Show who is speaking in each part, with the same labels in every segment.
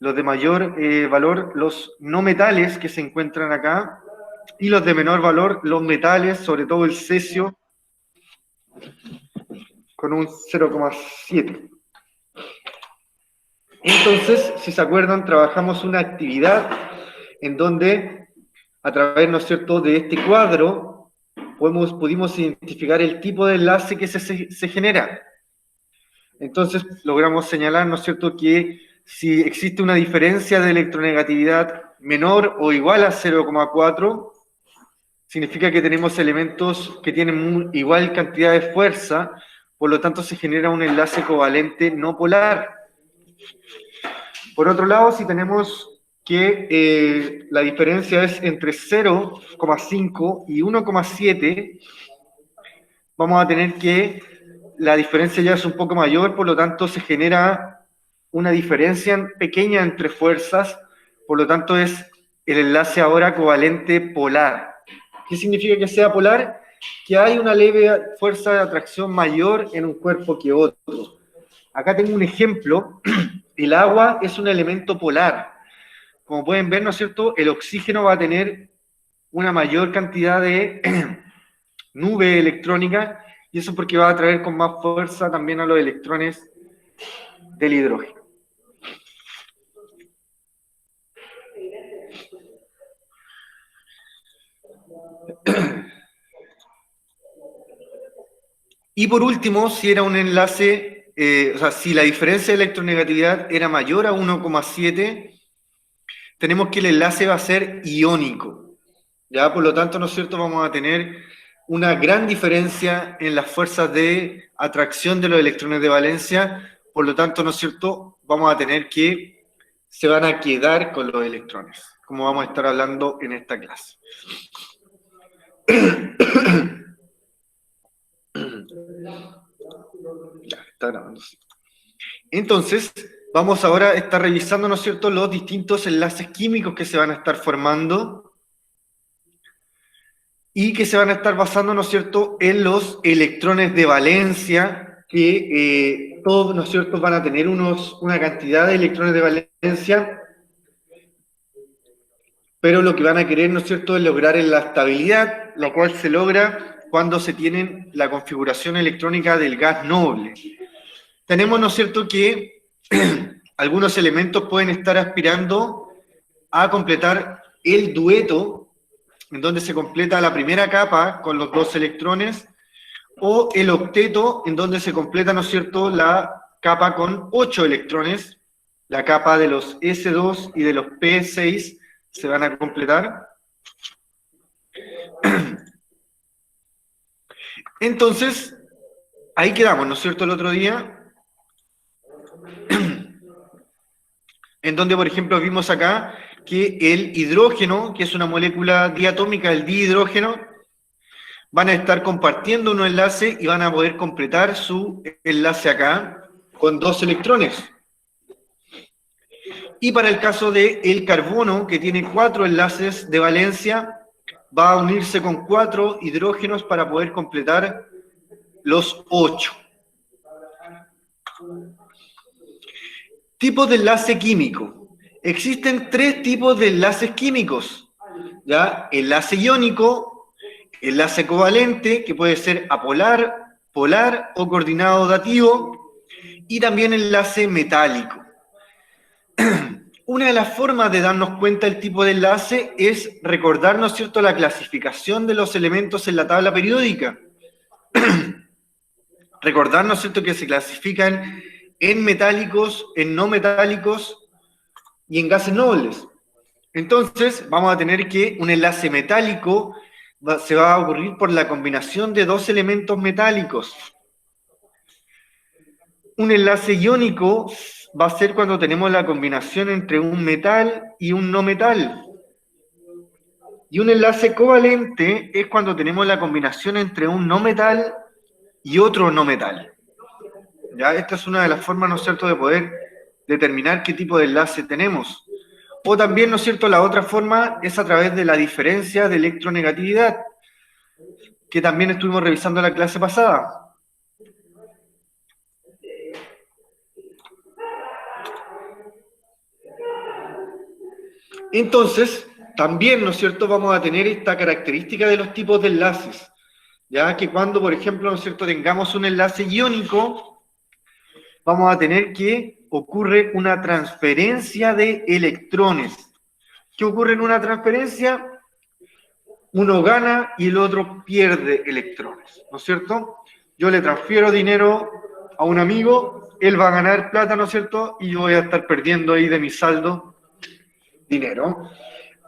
Speaker 1: los de mayor valor, los no metales que se encuentran acá, y los de menor valor, los metales, sobre todo el cesio, con un 0,7. Entonces, si se acuerdan, trabajamos una actividad en donde, a través, ¿no es cierto?, de este cuadro, pudimos identificar el tipo de enlace que se genera. Entonces, logramos señalar, ¿no es cierto?, que si existe una diferencia de electronegatividad menor o igual a 0,4, significa que tenemos elementos que tienen igual cantidad de fuerza, por lo tanto se genera un enlace covalente no polar. Por otro lado, si tenemos que la diferencia es entre 0,5 y 1,7, vamos a tener que la diferencia ya es un poco mayor, por lo tanto se genera una diferencia pequeña entre fuerzas, por lo tanto es el enlace ahora covalente polar. ¿Qué significa que sea polar? Que hay una leve fuerza de atracción mayor en un cuerpo que otro. Acá tengo un ejemplo. El agua es un elemento polar. Como pueden ver, ¿no es cierto?, el oxígeno va a tener una mayor cantidad de nube electrónica, y eso porque va a atraer con más fuerza también a los electrones del hidrógeno. Y por último, si era un enlace, o sea, si la diferencia de electronegatividad era mayor a 1,7, tenemos que el enlace va a ser iónico. ¿Ya? Por lo tanto, ¿no es cierto?, vamos a tener una gran diferencia en las fuerzas de atracción de los electrones de valencia, por lo tanto, ¿no es cierto?, vamos a tener que se van a quedar con los electrones, como vamos a estar hablando en esta clase. Ya, está grabando. Entonces, vamos ahora a estar revisando, ¿no es cierto?, los distintos enlaces químicos que se van a estar formando y que se van a estar basando, ¿no es cierto?, en los electrones de valencia, que todos, ¿no es cierto?, van a tener una cantidad de electrones de valencia, pero lo que van a querer, ¿no es cierto?, es lograr la estabilidad, la cual se logra cuando se tiene la configuración electrónica del gas noble. Tenemos, ¿no es cierto?, que algunos elementos pueden estar aspirando a completar el dueto, en donde se completa la primera capa con los 2 electrones, o el octeto, en donde se completa, ¿no es cierto?, la capa con 8 electrones, la capa de los S2 y de los P6 se van a completar. Entonces, ahí quedamos, ¿no es cierto?, el otro día, en donde, por ejemplo, vimos acá que el hidrógeno, que es una molécula diatómica del dihidrógeno, van a estar compartiendo un enlace y van a poder completar su enlace acá con 2 electrones. Y para el caso del carbono, que tiene 4 enlaces de valencia, va a unirse con 4 hidrógenos para poder completar los 8. Tipos de enlace químico. Existen 3 tipos de enlaces químicos, ¿ya? Enlace iónico, enlace covalente, que puede ser apolar, polar o coordinado dativo, y también enlace metálico. Una de las formas de darnos cuenta del tipo de enlace es recordar, ¿no es cierto?, la clasificación de los elementos en la tabla periódica. Recordar, ¿no es cierto?, que se clasifican en metálicos, en no metálicos y en gases nobles. Entonces, vamos a tener que un enlace metálico se va a ocurrir por la combinación de 2 elementos metálicos. Un enlace iónico va a ser cuando tenemos la combinación entre un metal y un no metal. Y un enlace covalente es cuando tenemos la combinación entre un no metal y otro no metal. ¿Ya? Esta es una de las formas, ¿no es cierto?, de poder determinar qué tipo de enlace tenemos. O también, ¿no es cierto?, la otra forma es a través de la diferencia de electronegatividad, que también estuvimos revisando en la clase pasada. Entonces, también, ¿no es cierto?, vamos a tener esta característica de los tipos de enlaces, ya que cuando, por ejemplo, ¿no es cierto?, tengamos un enlace iónico, vamos a tener que ocurre una transferencia de electrones. ¿Qué ocurre en una transferencia? Uno gana y el otro pierde electrones, ¿no es cierto? Yo le transfiero dinero a un amigo, él va a ganar plata, ¿no es cierto? Y yo voy a estar perdiendo ahí de mi saldo dinero.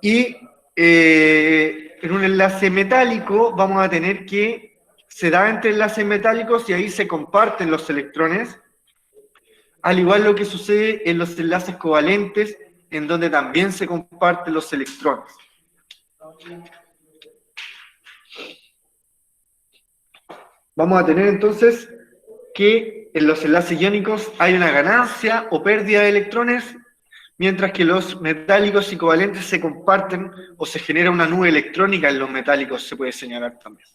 Speaker 1: Y en un enlace metálico vamos a tener que se da entre enlaces metálicos y ahí se comparten los electrones, al igual lo que sucede en los enlaces covalentes, en donde también se comparten los electrones. Vamos a tener entonces que en los enlaces iónicos hay una ganancia o pérdida de electrones, mientras que los metálicos y covalentes se comparten o se genera una nube electrónica en los metálicos, se puede señalar también.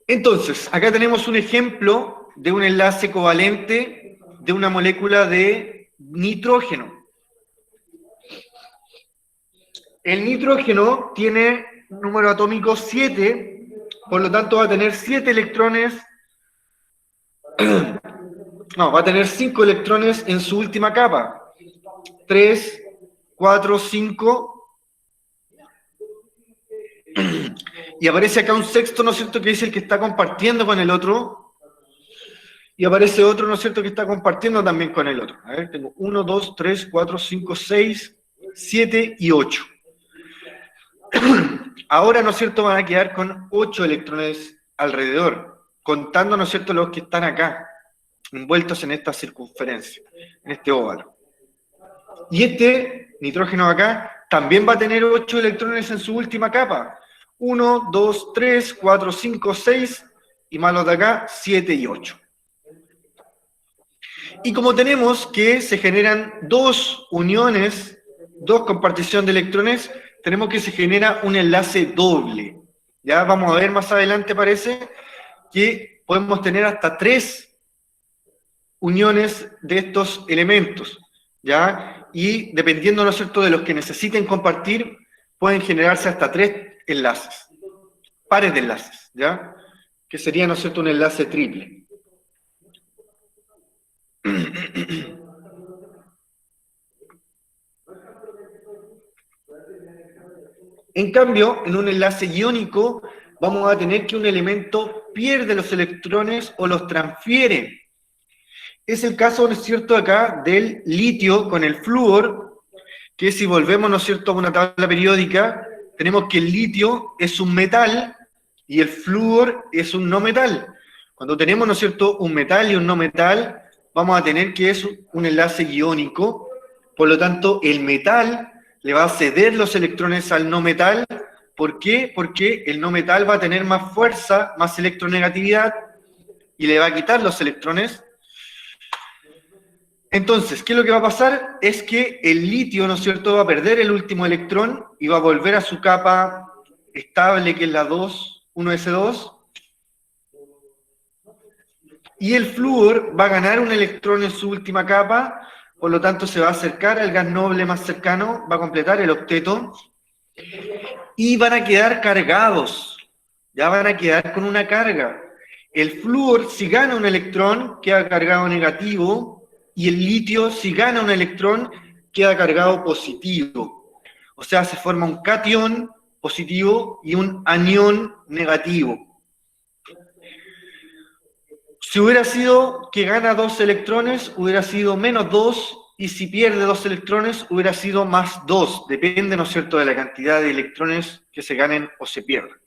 Speaker 1: Entonces, acá tenemos un ejemplo de un enlace covalente de una molécula de nitrógeno. El nitrógeno tiene número atómico 7, por lo tanto va a tener 7 electrones, no, va a tener 5 electrones en su última capa. 3, 4, 5, y aparece acá un sexto, ¿no es cierto?, que es el que está compartiendo con el otro, y aparece otro, ¿no es cierto?, que está compartiendo también con el otro. A ver, tengo 1, 2, 3, 4, 5, 6, 7 y 8. Ahora, ¿no es cierto?, van a quedar con 8 electrones alrededor, contando, ¿no es cierto?, los que están acá, envueltos en esta circunferencia, en este óvalo. Y este nitrógeno acá también va a tener 8 electrones en su última capa. 1, 2, 3, 4, 5, 6, y más los de acá, 7 y 8. Y como tenemos que se generan dos uniones, dos compartición de electrones, tenemos que se genera un enlace doble. Ya vamos a ver más adelante, parece, que podemos tener hasta 3 uniones de estos elementos, ¿ya? Y dependiendo, ¿no es cierto?, de los que necesiten compartir, pueden generarse hasta 3 enlaces, pares de enlaces, ¿ya? Que sería, ¿no es cierto?, un enlace triple. En cambio, en un enlace iónico, vamos a tener que un elemento pierde los electrones o los transfiere. Es el caso, ¿no es cierto?, acá del litio con el flúor, que si volvemos, ¿no es cierto?, a una tabla periódica, tenemos que el litio es un metal y el flúor es un no metal. Cuando tenemos, ¿no es cierto?, un metal y un no metal, vamos a tener que es un enlace iónico, por lo tanto, el metal le va a ceder los electrones al no metal. ¿Por qué? Porque el no metal va a tener más fuerza, más electronegatividad, y le va a quitar los electrones. Entonces, ¿qué es lo que va a pasar? Es que el litio, ¿no es cierto?, va a perder el último electrón y va a volver a su capa estable, que es la 2, 1s2, y el flúor va a ganar un electrón en su última capa, por lo tanto se va a acercar al gas noble más cercano, va a completar el octeto, y van a quedar cargados, ya van a quedar con una carga. El flúor, si gana un electrón, queda cargado negativo, y el litio, si gana un electrón, queda cargado positivo. O sea, se forma un catión positivo y un anión negativo. Si hubiera sido que gana 2 electrones, hubiera sido menos 2, y si pierde 2 electrones, hubiera sido más 2. Depende, ¿no es cierto?, de la cantidad de electrones que se ganen o se pierdan.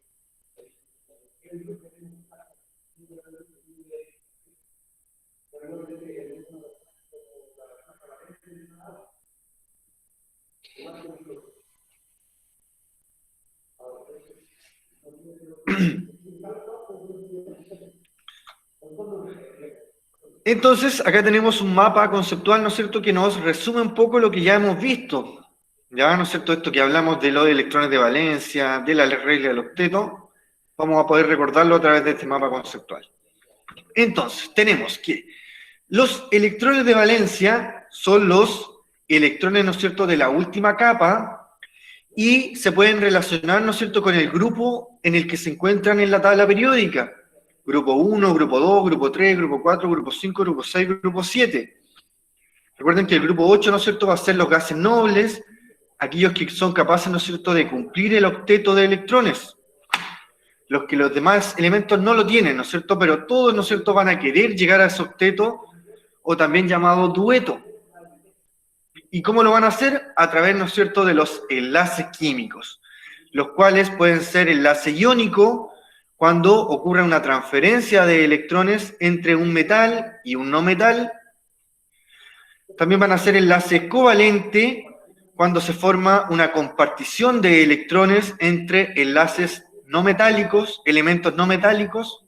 Speaker 1: Entonces, acá tenemos un mapa conceptual, ¿no es cierto?, que nos resume un poco lo que ya hemos visto. Ya, ¿no es cierto?, esto que hablamos de los electrones de valencia, de la regla del octeto, vamos a poder recordarlo a través de este mapa conceptual. Entonces, tenemos que Los electrones de valencia son los electrones, ¿no es cierto?, de la última capa y se pueden relacionar, ¿no es cierto?, con el grupo en el que se encuentran en la tabla periódica. Grupo 1, grupo 2, grupo 3, grupo 4, grupo 5, grupo 6, grupo 7. Recuerden que el grupo 8, ¿no es cierto?, va a ser los gases nobles, aquellos que son capaces, ¿no es cierto?, de cumplir el octeto de electrones. Los que los demás elementos no lo tienen, ¿no es cierto?, pero todos, ¿no es cierto?, van a querer llegar a ese octeto, o también llamado dueto. ¿Y cómo lo van a hacer? A través, ¿no es cierto?, de los enlaces químicos, los cuales pueden ser enlace iónico, cuando ocurre una transferencia de electrones entre un metal y un no metal. También van a ser enlace covalente, cuando se forma una compartición de electrones entre enlaces no metálicos, elementos no metálicos,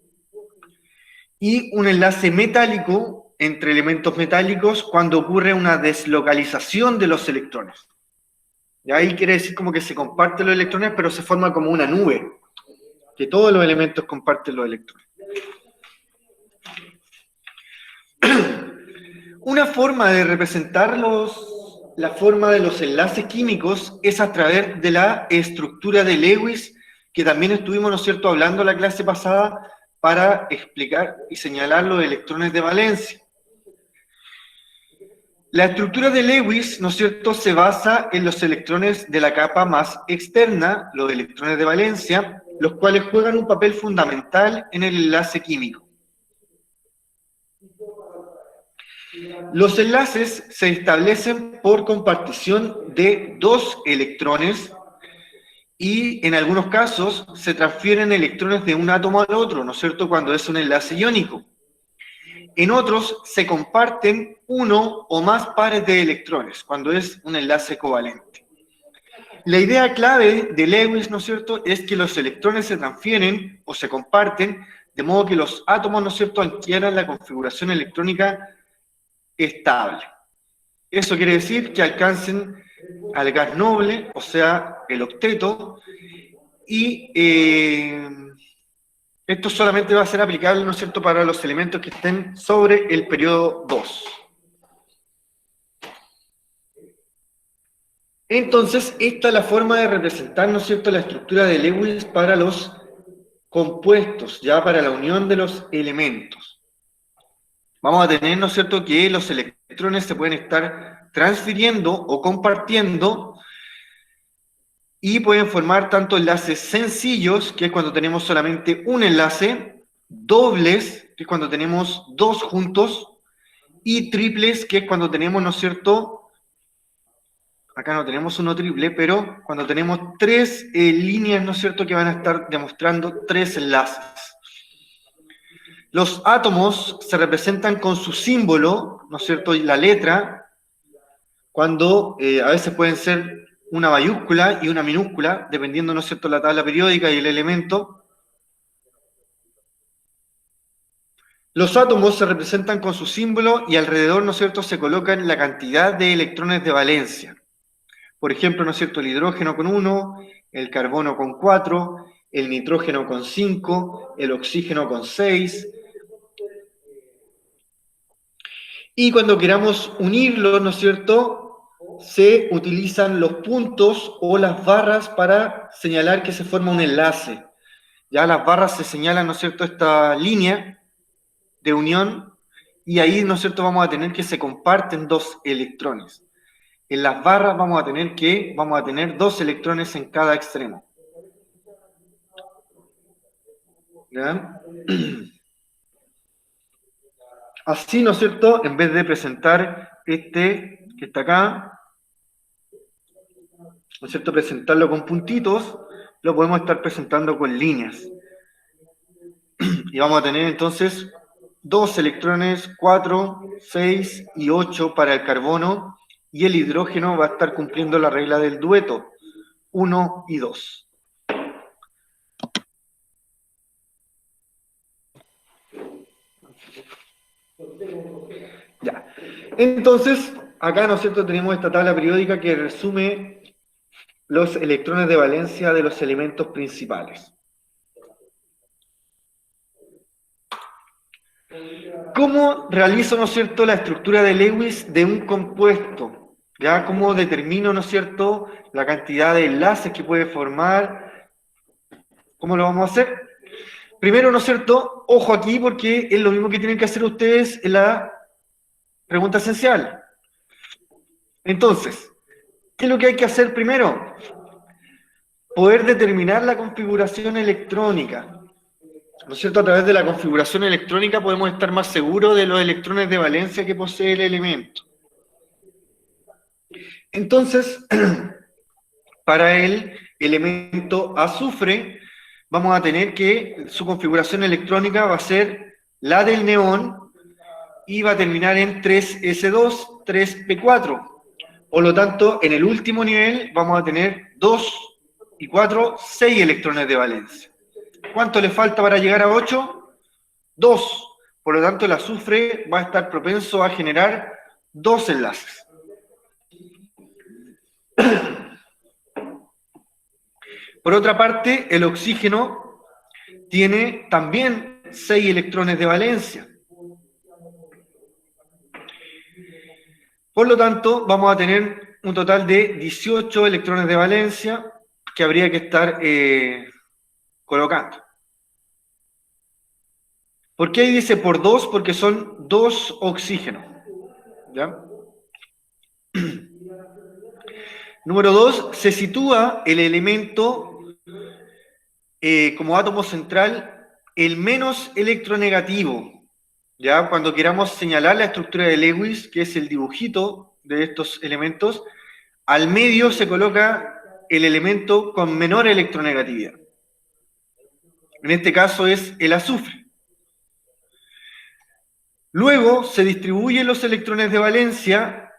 Speaker 1: y un enlace metálico entre elementos metálicos cuando ocurre una deslocalización de los electrones. Y ahí quiere decir como que se comparten los electrones, pero se forma como una nube, que todos los elementos comparten los electrones. Una forma de representar la forma de los enlaces químicos es a través de la estructura de Lewis, que también estuvimos, ¿no es cierto?, hablando la clase pasada para explicar y señalar los electrones de valencia. La estructura de Lewis, ¿no es cierto?, se basa en los electrones de la capa más externa, los electrones de valencia, los cuales juegan un papel fundamental en el enlace químico. Los enlaces se establecen por compartición de dos electrones y en algunos casos se transfieren electrones de un átomo al otro, ¿no es cierto?, cuando es un enlace iónico. En otros se comparten uno o más pares de electrones, cuando es un enlace covalente. La idea clave de Lewis, ¿no es cierto?, es que los electrones se transfieren o se comparten, de modo que los átomos, ¿no es cierto?, adquieran la configuración electrónica estable. Eso quiere decir que alcancen al gas noble, o sea, el octeto, y esto solamente va a ser aplicable, ¿no es cierto?, para los elementos que estén sobre el periodo 2. Entonces, esta es la forma de representar, ¿no es cierto?, la estructura de Lewis para los compuestos, ya para la unión de los elementos. Vamos a tener, ¿no es cierto?, que los electrones se pueden estar transfiriendo o compartiendo y pueden formar tanto enlaces sencillos, que es cuando tenemos solamente un enlace, dobles, que es cuando tenemos dos juntos, y triples, que es cuando tenemos, ¿no es cierto?, acá no tenemos uno triple, pero cuando tenemos tres líneas, ¿no es cierto?, que van a estar demostrando tres enlaces. Los átomos se representan con su símbolo, ¿no es cierto?, y la letra, cuando a veces pueden ser una mayúscula y una minúscula, dependiendo, ¿no es cierto?, la tabla periódica y el elemento. Los átomos se representan con su símbolo y alrededor, ¿no es cierto?, se colocan la cantidad de electrones de valencia. Por ejemplo, ¿no es cierto?, el hidrógeno con 1, el carbono con 4, el nitrógeno con 5, el oxígeno con 6. Y cuando queramos unirlo, ¿no es cierto?, se utilizan los puntos o las barras para señalar que se forma un enlace. Ya las barras se señalan, ¿no es cierto?, esta línea de unión, y ahí, ¿no es cierto?, vamos a tener que se comparten dos electrones. En las barras vamos a tener dos electrones en cada extremo. ¿Ya? Así, ¿no es cierto?, en vez de presentar este que está acá, ¿no es cierto?, presentarlo con puntitos, lo podemos estar presentando con líneas. Y vamos a tener entonces dos electrones, 4, 6 y 8 para el carbono, y el hidrógeno va a estar cumpliendo la regla del dueto, 1 y 2. Ya. Entonces, acá, ¿no es cierto?, tenemos esta tabla periódica que resume los electrones de valencia de los elementos principales. ¿Cómo realizo, ¿no es cierto?, la estructura de Lewis de un compuesto? ¿Ya? ¿Cómo determino, ¿no es cierto?, la cantidad de enlaces que puede formar? ¿Cómo lo vamos a hacer? Primero, ¿no es cierto?, ojo aquí porque es lo mismo que tienen que hacer ustedes en la pregunta esencial. Entonces, ¿qué es lo que hay que hacer primero? Poder determinar la configuración electrónica. ¿No es cierto? A través de la configuración electrónica podemos estar más seguros de los electrones de valencia que posee el elemento. Entonces, para el elemento azufre, vamos a tener que su configuración electrónica va a ser la del neón y va a terminar en 3s2, 3p4. Por lo tanto, en el último nivel vamos a tener 2 y 4, 6 electrones de valencia. ¿Cuánto le falta para llegar a 8? 2. Por lo tanto, el azufre va a estar propenso a generar 2 enlaces. Por otra parte, el oxígeno tiene también 6 electrones de valencia. Por lo tanto, vamos a tener un total de 18 electrones de valencia que habría que estar colocando. ¿Por qué ahí dice por 2? Porque son 2 oxígenos. ¿Ya? Número 2, se sitúa el elemento como átomo central el menos electronegativo. ¿Ya? Cuando queramos señalar la estructura de Lewis, que es el dibujito de estos elementos, al medio se coloca el elemento con menor electronegatividad. En este caso es el azufre. Luego se distribuyen los electrones de valencia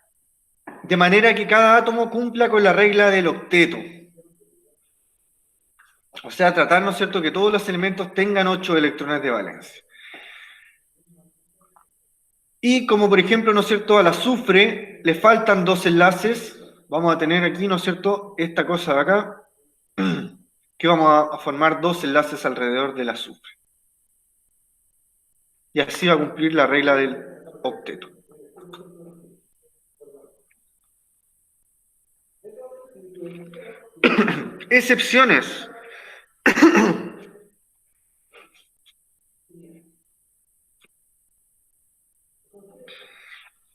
Speaker 1: de manera que cada átomo cumpla con la regla del octeto. O sea, tratar, ¿no es cierto?, que todos los elementos tengan 8 electrones de valencia. Y como por ejemplo, ¿no es cierto?, al azufre le faltan 2 enlaces. Vamos a tener aquí, ¿no es cierto?, esta cosa de acá, que vamos a formar 2 enlaces alrededor del azufre. Y así va a cumplir la regla del octeto. Excepciones.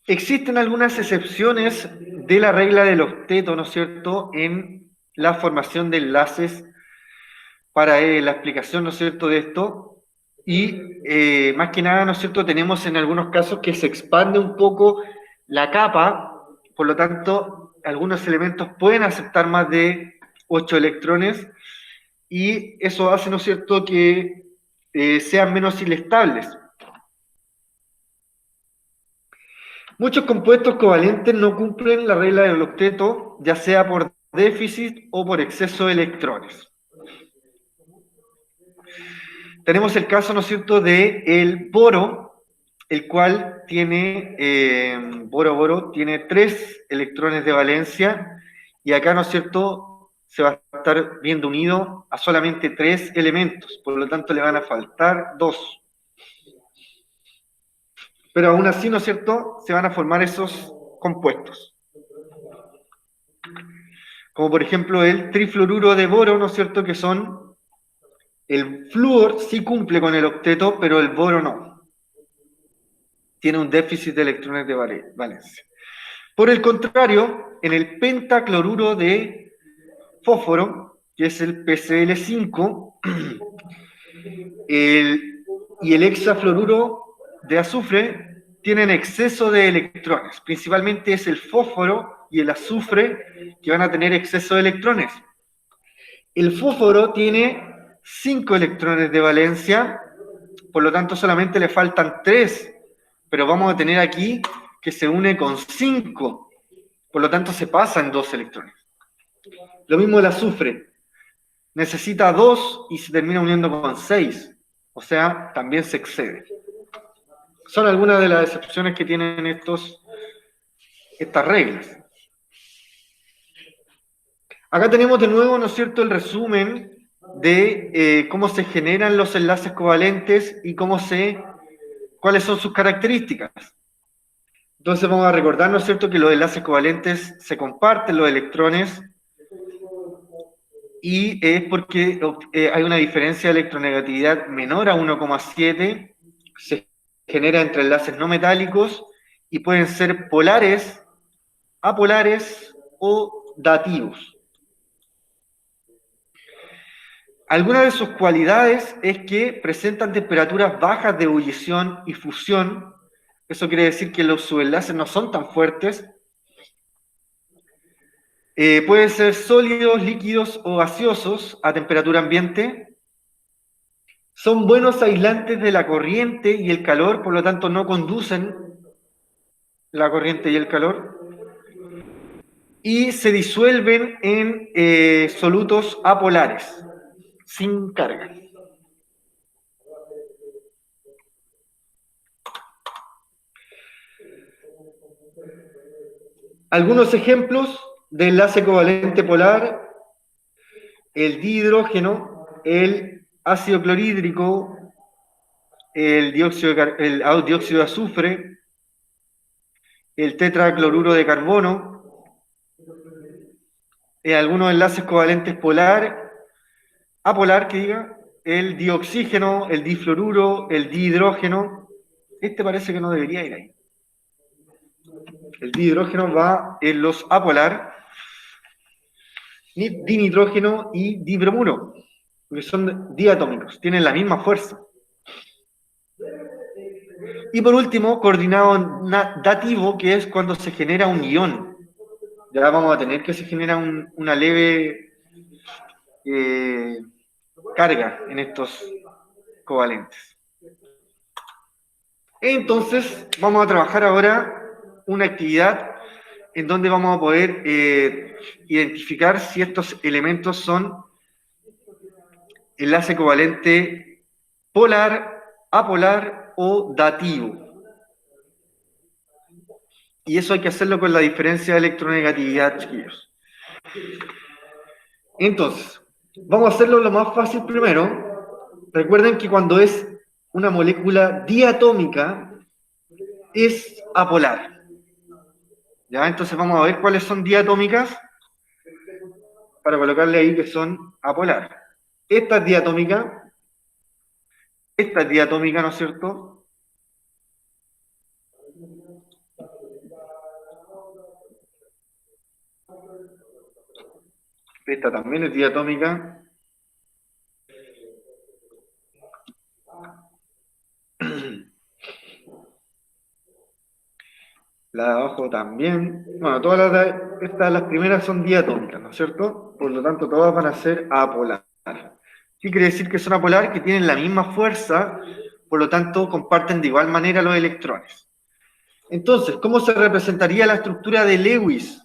Speaker 1: Existen algunas excepciones de la regla del octeto, ¿no es cierto?, en la formación de enlaces para la explicación, ¿no es cierto?, de esto. Y más que nada, ¿no es cierto?, tenemos en algunos casos que se expande un poco la capa, por lo tanto, algunos elementos pueden aceptar más de 8 electrones y eso hace, ¿no es cierto?, que sean menos inestables. Muchos compuestos covalentes no cumplen la regla del octeto, ya sea por déficit o por exceso de electrones. Tenemos el caso, ¿no es cierto?, de el boro, el cual tiene, boro tiene 3 electrones de valencia, y acá, ¿no es cierto?, se va a estar viendo unido a solamente 3 elementos, por lo tanto le van a faltar 2. Pero aún así, ¿no es cierto?, se van a formar esos compuestos. Como por ejemplo el trifluoruro de boro, ¿no es cierto?, que son, el flúor sí cumple con el octeto, pero el boro no. Tiene un déficit de electrones de valencia. Por el contrario, en el pentacloruro de fósforo, que es el PCl5, y el hexafluoruro de azufre tienen exceso de electrones. Principalmente es el fósforo y el azufre que van a tener exceso de electrones. El fósforo tiene 5 electrones de valencia, por lo tanto solamente le faltan 3, pero vamos a tener aquí que se une con 5, por lo tanto se pasa en 2 electrones. Lo mismo el azufre, necesita 2 y se termina uniendo con 6, o sea, también se excede. Son algunas de las excepciones que tienen estas reglas. Acá tenemos de nuevo, ¿no es cierto?, el resumen de cómo se generan los enlaces covalentes y cómo se ¿Cuáles son sus características? Entonces vamos a recordar, ¿no es cierto?, que los enlaces covalentes se comparten los electrones y es porque hay una diferencia de electronegatividad menor a 1,7, se genera entre enlaces no metálicos y pueden ser polares, apolares o dativos. Algunas de sus cualidades es que presentan temperaturas bajas de ebullición y fusión. Eso quiere decir que los subenlaces no son tan fuertes. Pueden ser sólidos, líquidos o gaseosos a temperatura ambiente. Son buenos aislantes de la corriente y el calor, por lo tanto no conducen la corriente y el calor. Y se disuelven en solutos apolares, sin carga. Algunos ejemplos de enlace covalente polar: el dihidrógeno, el ácido clorhídrico, el dióxido de azufre, el tetracloruro de carbono, algunos enlaces covalentes apolar, que diga, el dioxígeno, el difluoruro, el dihidrógeno. Este parece que no debería ir ahí. El dihidrógeno va en los apolar, dinitrógeno y dibromuro, que son diatómicos, tienen la misma fuerza. Y por último, coordinado dativo, que es cuando se genera un ion. Ya vamos a tener que se genera una leve carga en estos covalentes. Entonces, vamos a trabajar ahora una actividad en donde vamos a poder identificar si estos elementos son enlace covalente polar, apolar o dativo. Y eso hay que hacerlo con la diferencia de electronegatividad, chiquillos. Entonces, vamos a hacerlo lo más fácil primero. Recuerden que cuando es una molécula diatómica, es apolar. ¿Ya? Entonces vamos a ver cuáles son diatómicas para colocarle ahí que son apolar. Esta es diatómica, ¿no es cierto? Esta también es diatómica. La de abajo también. Bueno, las primeras son diatómicas, ¿no es cierto? Por lo tanto, todas van a ser apolar. ¿Qué quiere decir que son apolar? Que tienen la misma fuerza, por lo tanto, comparten de igual manera los electrones. Entonces, ¿cómo se representaría la estructura de Lewis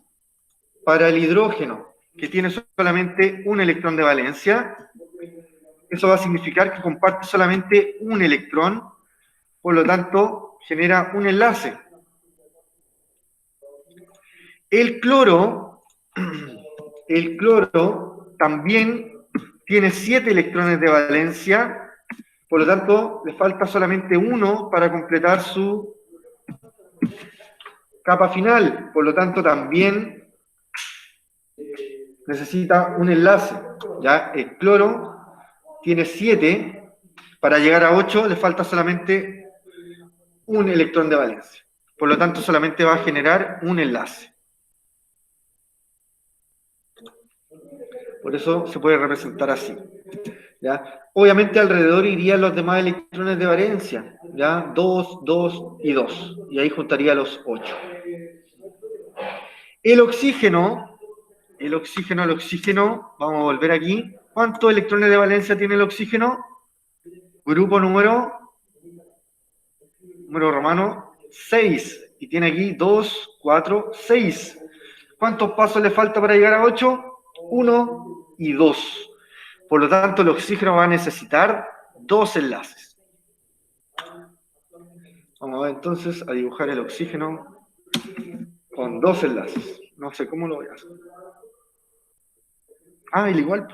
Speaker 1: para el hidrógeno, que tiene solamente un electrón de valencia? Eso va a significar que comparte solamente un electrón, por lo tanto, genera un enlace. El cloro también tiene 7 electrones de valencia, por lo tanto, le falta solamente uno para completar su capa final, por lo tanto, también necesita un enlace. ¿Ya? El cloro tiene 7, para llegar a 8 le falta solamente un electrón de valencia, por lo tanto, solamente va a generar un enlace. Por eso se puede representar así. ¿Ya? Obviamente alrededor irían los demás electrones de valencia, ¿ya? 2, 2 y 2, y ahí juntaría los 8. El oxígeno, vamos a volver aquí. ¿Cuántos electrones de valencia tiene el oxígeno? Grupo número romano 6, y tiene aquí 2, 4, 6. ¿Cuántos pasos le falta para llegar a 8? 1 y 2. Por lo tanto, el oxígeno va a necesitar 2 enlaces. Vamos a ver entonces a dibujar el oxígeno con 2 enlaces. No sé cómo lo voy a hacer. El igual.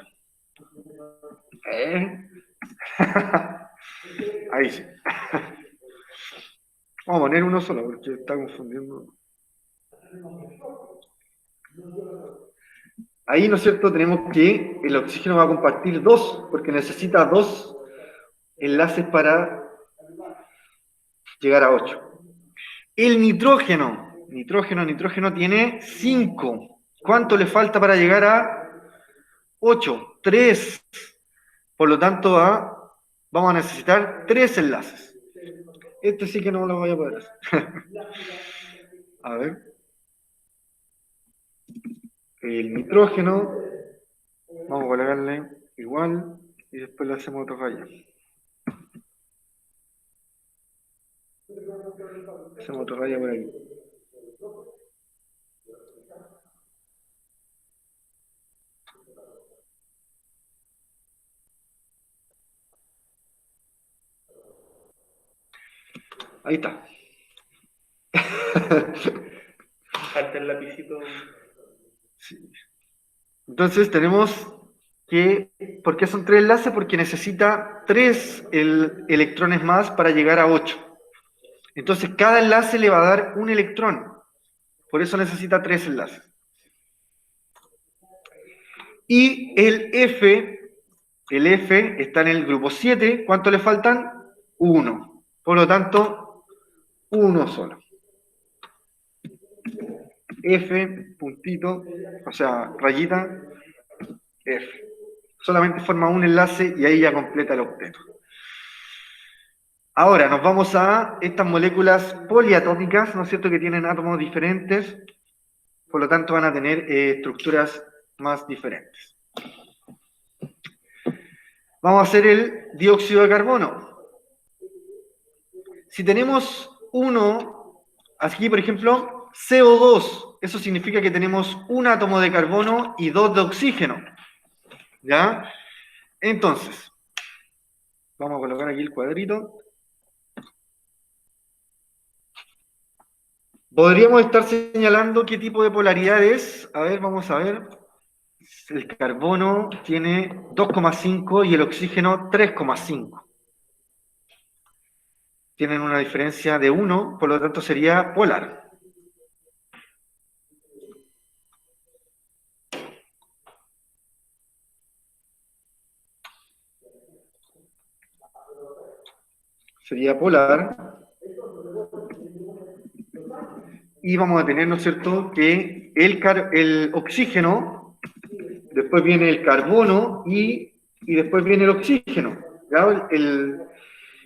Speaker 1: Ahí sí. Vamos a poner uno solo porque está confundiendo. Ahí, ¿no es cierto?, tenemos que el oxígeno va a compartir dos, porque necesita dos enlaces para llegar a 8. El nitrógeno tiene 5. ¿Cuánto le falta para llegar a 8? 3. Por lo tanto, vamos a necesitar 3 enlaces. Este sí que no lo voy a poder hacer. A ver. El nitrógeno, vamos a colocarle igual y después le hacemos otro rayo. Hacemos otro rayo por ahí. Ahí está.
Speaker 2: Falta el lapicito.
Speaker 1: Sí. Entonces tenemos que, ¿por qué son 3 enlaces? Porque necesita 3 electrones más para llegar a 8. Entonces cada enlace le va a dar un electrón. Por eso necesita 3 enlaces. Y el F está en el grupo 7. ¿Cuánto le faltan? 1. Por lo tanto, 1 solo. F, puntito, o sea, rayita, F. Solamente forma un enlace y ahí ya completa el octeto. Ahora nos vamos a estas moléculas poliatómicas, ¿no es cierto?, que tienen átomos diferentes, por lo tanto van a tener estructuras más diferentes. Vamos a hacer el dióxido de carbono. Si tenemos uno, aquí por ejemplo, CO2, eso significa que tenemos un átomo de carbono y 2 de oxígeno. ¿Ya? Entonces, vamos a colocar aquí el cuadrito. Podríamos estar señalando qué tipo de polaridad es. A ver, vamos a ver. El carbono tiene 2,5 y el oxígeno 3,5. Tienen una diferencia de 1, por lo tanto sería polar. Sería polar. Y vamos a tener, ¿no es cierto?, que el oxígeno, después viene el carbono y después viene el oxígeno. ¿Ya?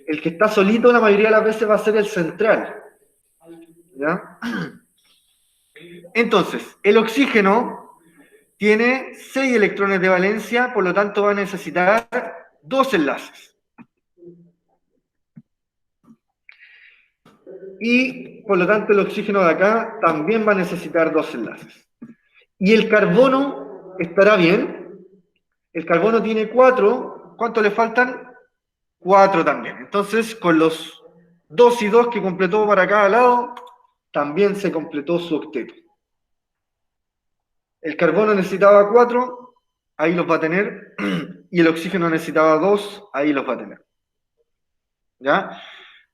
Speaker 1: El que está solito la mayoría de las veces va a ser el central. ¿Ya? Entonces, el oxígeno tiene 6 electrones de valencia, por lo tanto va a necesitar 2 enlaces. Y por lo tanto el oxígeno de acá también va a necesitar 2 enlaces. Y el carbono estará bien. El carbono tiene 4. ¿Cuánto le faltan? 4 también. Entonces, con los 2 y 2 que completó para cada lado, también se completó su octeto. El carbono necesitaba 4, ahí los va a tener, y el oxígeno necesitaba 2, ahí los va a tener. ¿Ya?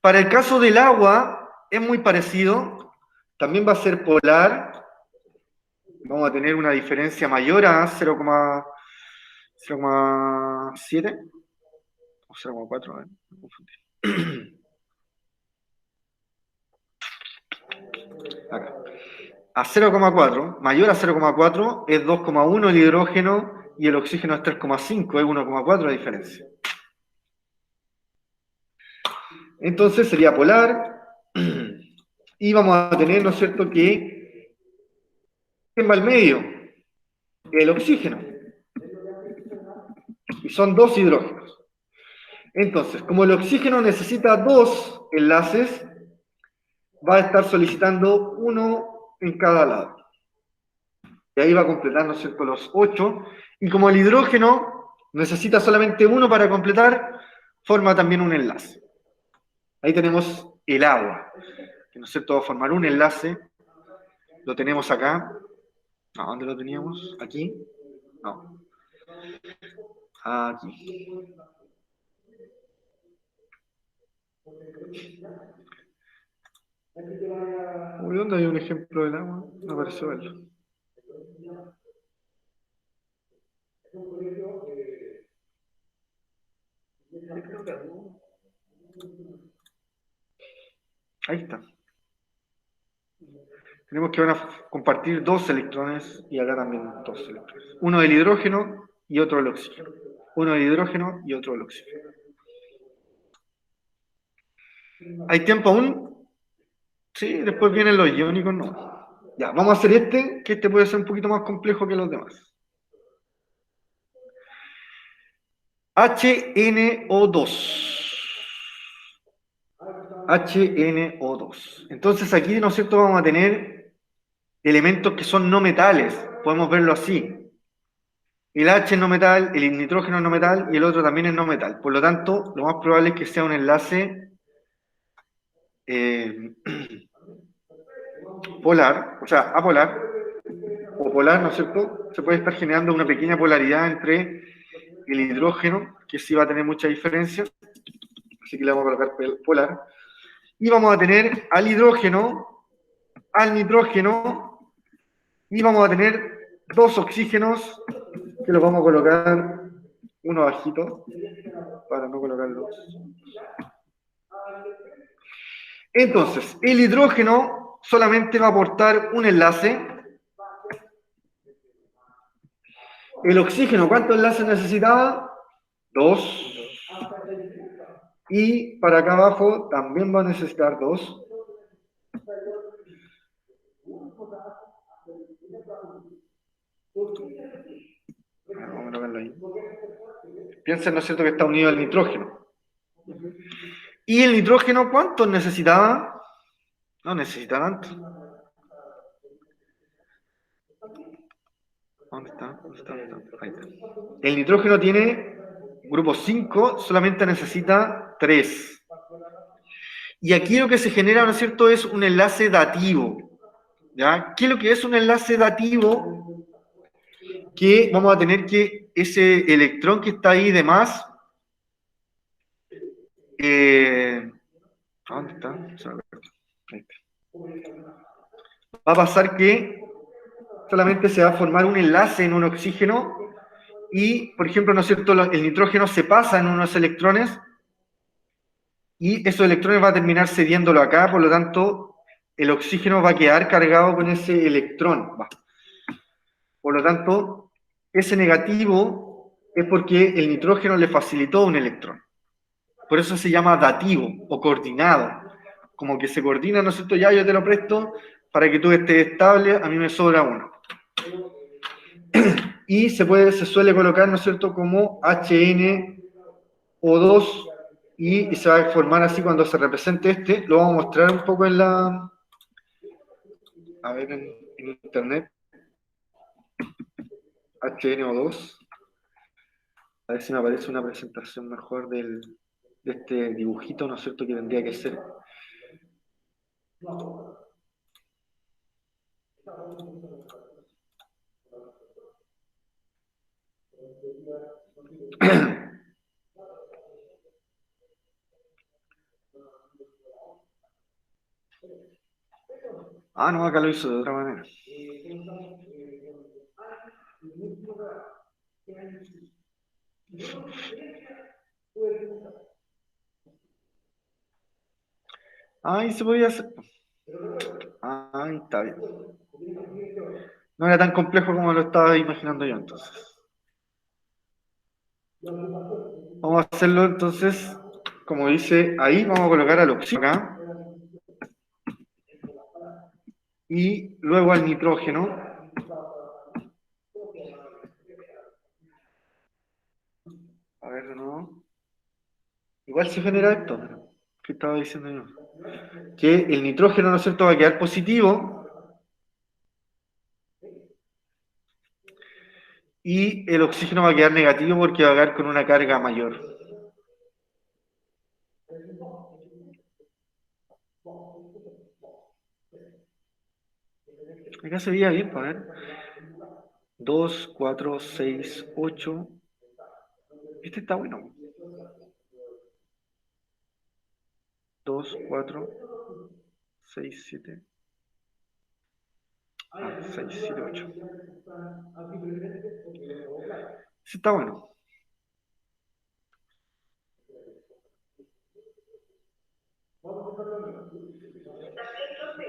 Speaker 1: Para el caso del agua, es muy parecido, también va a ser polar, vamos a tener una diferencia mayor a 0,7 o 0,4, me confundí. Acá. A 0,4, mayor a 0,4 es 2,1 el hidrógeno y el oxígeno es 3,5, es 1,4 la diferencia. Entonces sería polar y vamos a tener, ¿no es cierto?, que ¿quién va al medio? El oxígeno. Y son 2 hidrógenos. Entonces, como el oxígeno necesita 2 enlaces, va a estar solicitando 1 en cada lado. Y ahí va a completar, ¿no es cierto?, los 8. Y como el hidrógeno necesita solamente 1 para completar, forma también un enlace. Ahí tenemos el agua, que, ¿no es cierto?, va a formar un enlace. Lo tenemos acá. No, ¿dónde lo teníamos? ¿Aquí? No. Aquí. Uy, ¿dónde hay un ejemplo del agua? No pareció verlo. Ahí está. Tenemos que van a compartir dos electrones y acá también dos electrones. Uno del hidrógeno y otro del oxígeno. Uno del hidrógeno y otro del oxígeno. ¿Hay tiempo aún? Sí, después vienen los iónicos, no. Ya, vamos a hacer este, que este puede ser un poquito más complejo que los demás. HNO2. HNO2. Entonces aquí, ¿no es cierto?, vamos a tener elementos que son no metales. Podemos verlo así. El H es no metal, el nitrógeno es no metal y el otro también es no metal. Por lo tanto, lo más probable es que sea un enlace eh, polar, o sea, apolar o polar, ¿no es cierto? Se puede estar generando una pequeña polaridad entre el hidrógeno, que sí va a tener mucha diferencia, así que le vamos a colocar polar, y vamos a tener al hidrógeno, al nitrógeno, y vamos a tener dos oxígenos, que los vamos a colocar uno bajito, para no colocarlos. Entonces, el hidrógeno solamente va a aportar un enlace. El oxígeno, ¿cuántos enlaces necesitaba? Dos. Y para acá abajo también va a necesitar dos. Vamos a colocarlo ahí. Piensen, ¿no es cierto?, que está unido al nitrógeno. ¿Y el nitrógeno cuántos necesitaba? No necesita tanto. ¿Dónde está? ¿Dónde está? Ahí está. El nitrógeno tiene grupo 5, solamente necesita 3. Y aquí lo que se genera, ¿no es cierto?, es un enlace dativo. ¿Ya? ¿Qué es lo que es un enlace dativo? Que vamos a tener que ese electrón que está ahí de más, ¿dónde está? Ahí está. Va a pasar que solamente se va a formar un enlace en un oxígeno y, por ejemplo, ¿no es cierto?, el nitrógeno se pasa en unos electrones y esos electrones va a terminar cediéndolo acá, por lo tanto, el oxígeno va a quedar cargado con ese electrón. Por lo tanto, ese negativo es porque el nitrógeno le facilitó un electrón. Por eso se llama dativo o coordinado. Como que se coordina, ¿no es cierto? Ya yo te lo presto para que tú estés estable, a mí me sobra uno. Y se suele colocar, ¿no es cierto?, como HNO2 y se va a formar así cuando se represente este. Lo vamos a mostrar un poco a ver, en internet. HNO2. A ver si me aparece una presentación mejor de este dibujito, ¿no es cierto?, que tendría que ser. Ah, no, acá lo hizo de otra manera. Ahí se podía hacer. Ahí está bien. No era tan complejo como lo estaba imaginando yo entonces. Vamos a hacerlo entonces, como dice ahí, vamos a colocar al oxígeno acá. Y luego al nitrógeno. A ver de nuevo. Igual se genera esto. ¿Qué estaba diciendo yo? Que el nitrógeno, ¿no es cierto?, va a quedar positivo. Y el oxígeno va a quedar negativo porque va a quedar con una carga mayor. Acá se veía bien, para ver. 2, 4, 6, 8. Este está bueno. 2, 4, 6, 7. 6, 7, 8. Sí, está bueno.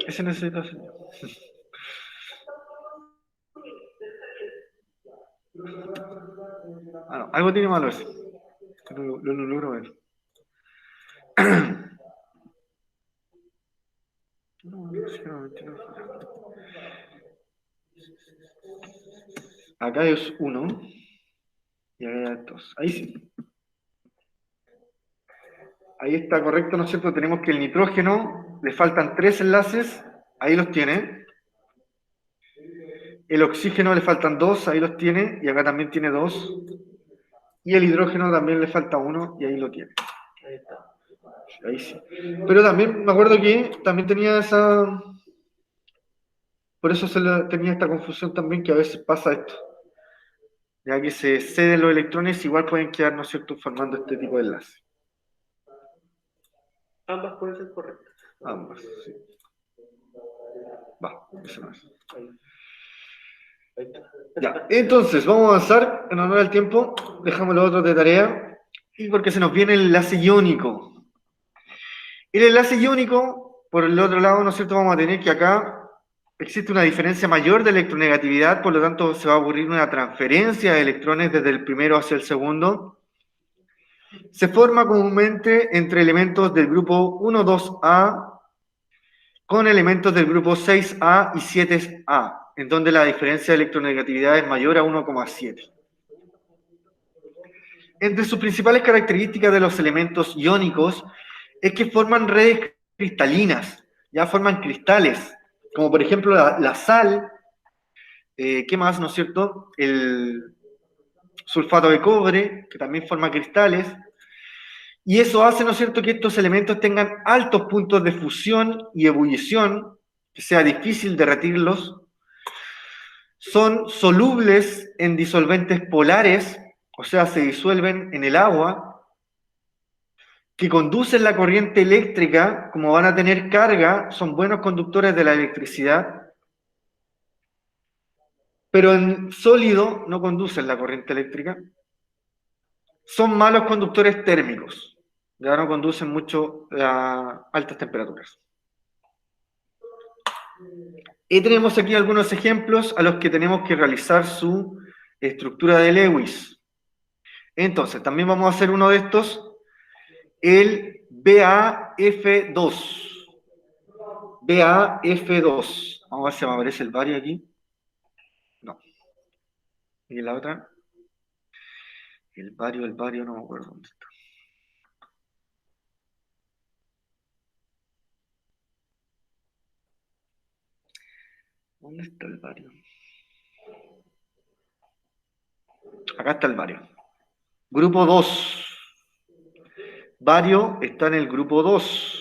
Speaker 1: Ese necesita hacer. No, algo tiene malo ese. Lo logro ver. Acá es 1 y acá es 2. Ahí sí. Ahí está correcto, ¿no es cierto? Tenemos que el nitrógeno le faltan 3 enlaces. Ahí los tiene. El oxígeno le faltan 2, ahí los tiene, y acá también tiene 2. Y el hidrógeno también le falta 1, y ahí lo tiene.
Speaker 2: Ahí está.
Speaker 1: Ahí sí. Pero también me acuerdo que también tenía esa... Por eso tenía esta confusión también, que a veces pasa esto. Ya que se ceden los electrones, igual pueden quedar, ¿no es cierto?, formando este tipo de enlace.
Speaker 2: Ambas pueden ser correctas.
Speaker 1: Ambas, sí. Va, eso no es.
Speaker 2: Ahí está.
Speaker 1: Ya, entonces, vamos a avanzar en honor al tiempo. Dejamos los otros de tarea. Y porque se nos viene el enlace iónico. El enlace iónico, por el otro lado, ¿no es cierto?, vamos a tener que acá existe una diferencia mayor de electronegatividad, por lo tanto se va a ocurrir una transferencia de electrones desde el primero hacia el segundo. Se forma comúnmente entre elementos del grupo 1, 2A con elementos del grupo 6A y 7A, en donde la diferencia de electronegatividad es mayor a 1,7. Entre sus principales características de los elementos iónicos es que forman redes cristalinas, ya forman cristales, como por ejemplo la sal, ¿qué más, no es cierto? El sulfato de cobre, que también forma cristales, y eso hace, ¿no es cierto?, que estos elementos tengan altos puntos de fusión y ebullición, que sea difícil derretirlos, son solubles en disolventes polares, o sea, se disuelven en el agua, que conducen la corriente eléctrica, como van a tener carga, son buenos conductores de la electricidad, pero en sólido no conducen la corriente eléctrica. Son malos conductores térmicos, ya no conducen mucho a altas temperaturas. Y tenemos aquí algunos ejemplos a los que tenemos que realizar su estructura de Lewis. Entonces, también vamos a hacer uno de estos, el BAF2. BAF2. Vamos a ver si me aparece el bario aquí. No. ¿Y la otra? El bario, no me acuerdo dónde está. ¿Dónde está el bario? Acá está el bario. Grupo 2. Bario está en el grupo 2.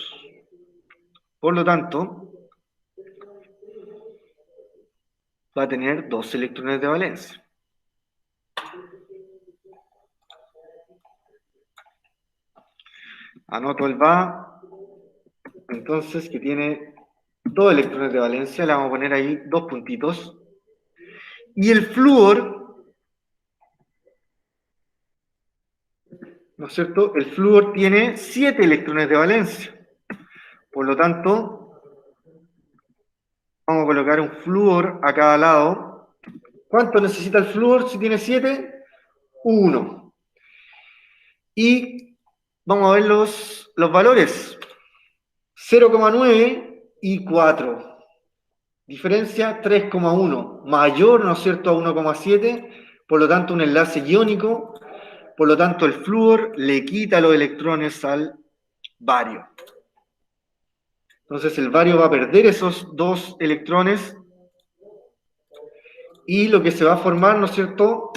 Speaker 1: Por lo tanto, va a tener 2 electrones de valencia. Anoto el Va, entonces, que tiene 2 electrones de valencia, le vamos a poner ahí 2 puntitos. Y el flúor, ¿no es cierto? El flúor tiene 7 electrones de valencia. Por lo tanto, vamos a colocar un flúor a cada lado. ¿Cuánto necesita el flúor si tiene 7? 1. Y vamos a ver los valores. 0,9 y 4. Diferencia 3,1. Mayor, ¿no es cierto?, a 1,7. Por lo tanto, un enlace iónico. Por lo tanto, el flúor le quita los electrones al bario. Entonces, el bario va a perder esos 2 electrones. Y lo que se va a formar, ¿no es cierto?,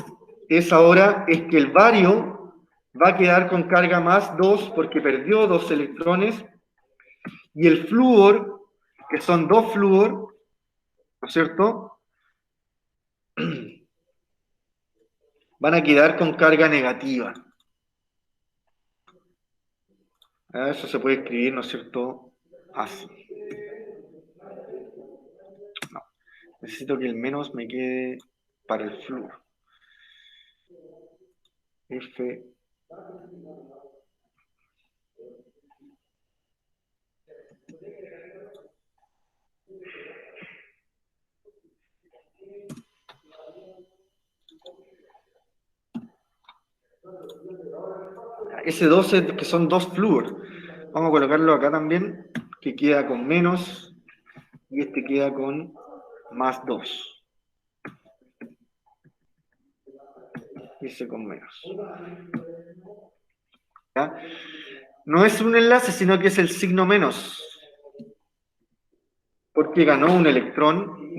Speaker 1: es que el bario va a quedar con carga más 2 porque perdió 2 electrones. Y el flúor, que son 2 flúor, ¿no es cierto?, van a quedar con carga negativa. Eso se puede escribir, ¿no es cierto?, así. Necesito que el menos me quede para el flúor. F. S12, que son 2 flúor. Vamos a colocarlo acá también, que queda con menos, y este queda con más 2. Y ese con menos. ¿Ya? No es un enlace, sino que es el signo menos. Porque ganó un electrón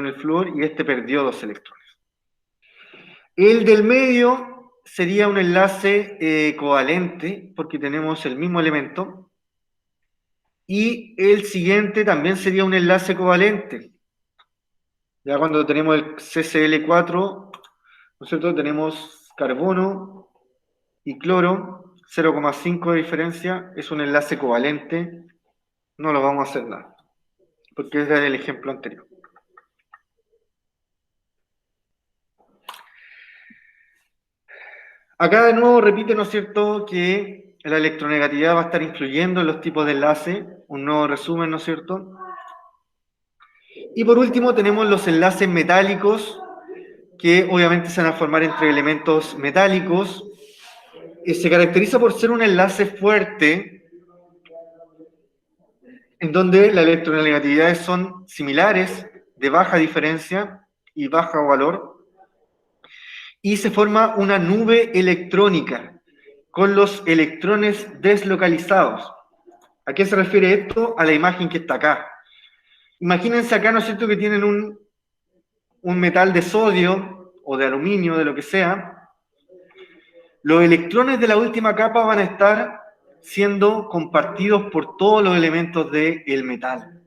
Speaker 1: el flúor, y este perdió 2 electrones. El del medio sería un enlace covalente, porque tenemos el mismo elemento. Y el siguiente también sería un enlace covalente. Ya cuando tenemos el CCl4, ¿no es cierto? Tenemos carbono y cloro, 0,5 de diferencia, es un enlace covalente, no lo vamos a hacer nada, porque ese es el ejemplo anterior. Acá de nuevo repite, ¿no es cierto?, que la electronegatividad va a estar influyendo en los tipos de enlace, un nuevo resumen, ¿no es cierto? Y por último tenemos los enlaces metálicos, que obviamente se van a formar entre elementos metálicos. Se caracteriza por ser un enlace fuerte, en donde las electronegatividades son similares, de baja diferencia y bajo valor, y se forma una nube electrónica con los electrones deslocalizados. ¿A qué se refiere esto? A la imagen que está acá. Imagínense acá, ¿no es cierto?, que tienen un metal de sodio o de aluminio, de lo que sea. Los electrones de la última capa van a estar siendo compartidos por todos los elementos del metal.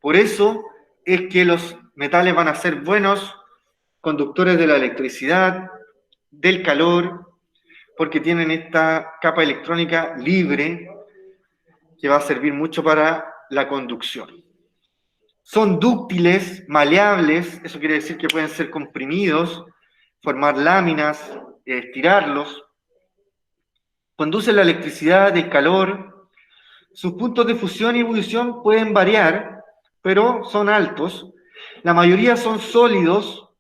Speaker 1: Por eso es que los metales van a ser buenos conductores de la electricidad, del calor, porque tienen esta capa electrónica libre que va a servir mucho para la conducción. Son dúctiles, maleables, eso quiere decir que pueden ser comprimidos, formar láminas, estirarlos. Conducen la electricidad, el calor. Sus puntos de fusión y ebullición pueden variar, pero son altos. La mayoría son sólidos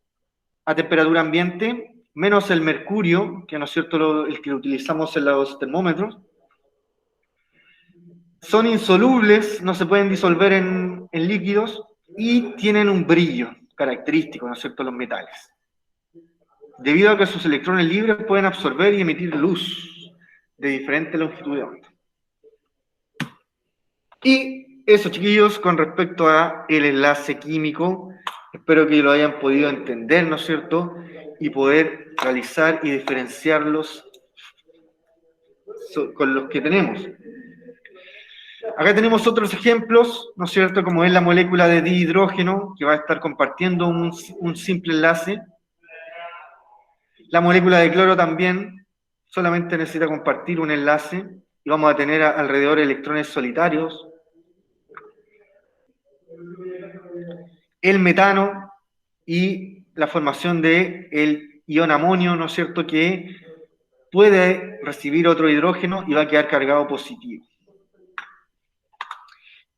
Speaker 1: a temperatura ambiente, menos el mercurio, que no es cierto el que utilizamos en los termómetros. Son insolubles, no se pueden disolver en líquidos y tienen un brillo característico, ¿no es cierto?, los metales. Debido a que sus electrones libres pueden absorber y emitir luz de diferente longitud de onda. Y eso, chiquillos, con respecto a el enlace químico, espero que lo hayan podido entender, ¿no es cierto?, y poder realizar y diferenciarlos con los que tenemos. Acá tenemos otros ejemplos, ¿no es cierto?, como es la molécula de dihidrógeno, que va a estar compartiendo un simple enlace. La molécula de cloro también solamente necesita compartir un enlace, y vamos a tener alrededor electrones solitarios. El metano y la formación del ion amonio, ¿no es cierto?, que puede recibir otro hidrógeno y va a quedar cargado positivo.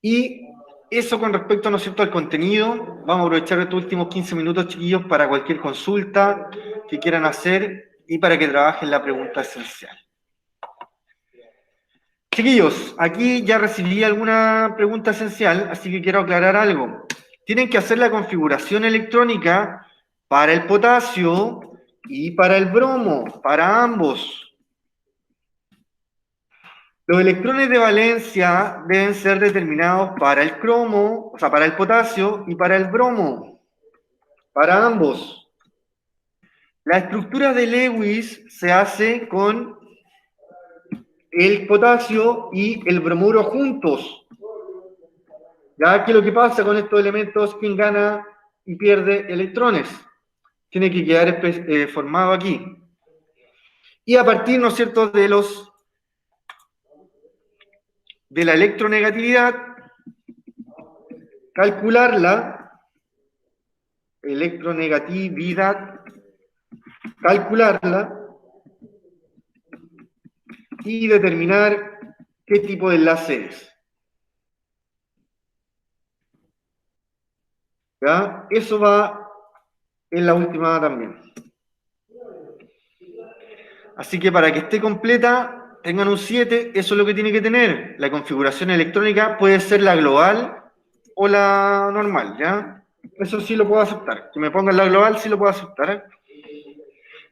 Speaker 1: Y eso con respecto, ¿no es cierto?, al contenido. Vamos a aprovechar estos últimos 15 minutos, chiquillos, para cualquier consulta que quieran hacer y para que trabajen la pregunta esencial. Chiquillos, aquí ya recibí alguna pregunta esencial, así que quiero aclarar algo. Tienen que hacer la configuración electrónica para el potasio y para el bromo, para ambos. Los electrones de valencia deben ser determinados para el cromo, o sea, para el potasio y para el bromo, para ambos. La estructura de Lewis se hace con el potasio y el bromuro juntos. Ya que lo que pasa con estos elementos, quien gana y pierde electrones, tiene que quedar formado aquí. Y a partir, ¿no es cierto?, de la electronegatividad, calcularla electronegatividad, calcularla y determinar qué tipo de enlace es. ¿Ya? Eso va en la última también. Así que para que esté completa, tengan un 7, eso es lo que tiene que tener. La configuración electrónica puede ser la global o la normal, ¿ya? Eso sí lo puedo aceptar. Que me pongan la global sí lo puedo aceptar, ¿eh?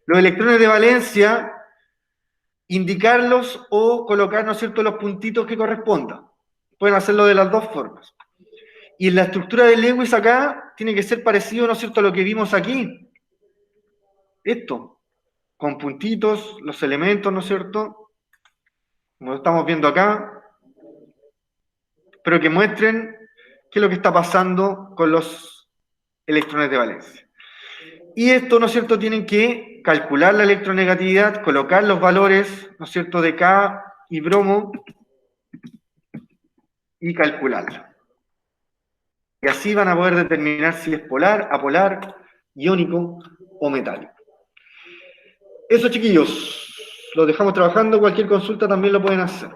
Speaker 1: Los electrones de valencia, indicarlos o colocar, ¿no es cierto?, los puntitos que correspondan. Pueden hacerlo de las dos formas. Y en la estructura de Lewis acá, tiene que ser parecido, ¿no es cierto?, a lo que vimos aquí. Esto, con puntitos, los elementos, ¿no es cierto?, como lo estamos viendo acá, pero que muestren qué es lo que está pasando con los electrones de valencia. Y esto, ¿no es cierto?, tienen que calcular la electronegatividad, colocar los valores, ¿no es cierto?, de K y bromo y calcularlo. Y así van a poder determinar si es polar, apolar, iónico o metálico. Eso, chiquillos, los dejamos trabajando. Cualquier consulta también lo pueden hacer.